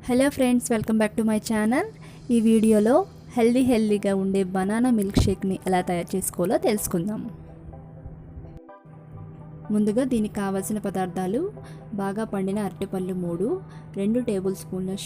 Hello friends, welcome back to my channel. ఈ వీడియోలో హెల్దీగా ఉండే బనానా మిల్క్ షేక్ని ఎలా తయారు చేసుకోవాలో తెలుసుకుందాం. ముందుగా దీనికి కావాల్సిన పదార్థాలు: బాగా పండిన అరటిపళ్ళు 3, 2 టేబుల్ స్పూన్ల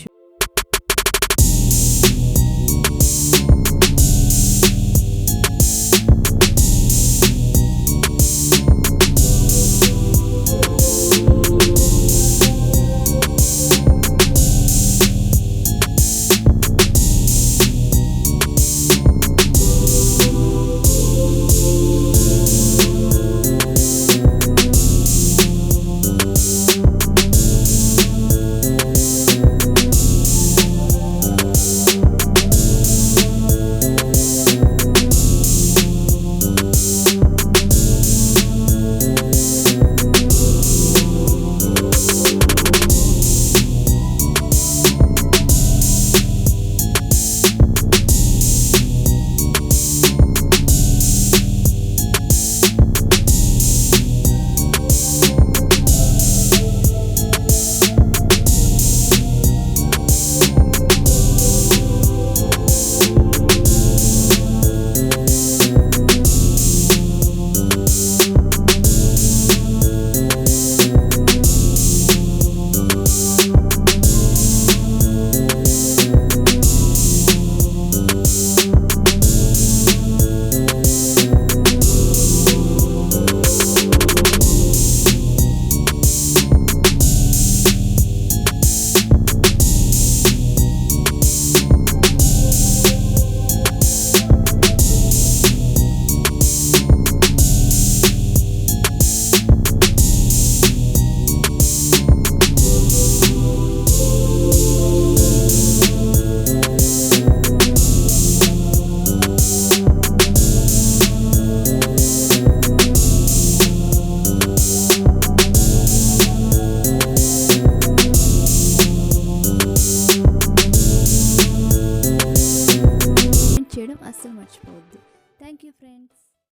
చేయడం అస్సలు మర్చిపోవద్దు. Thank you friends.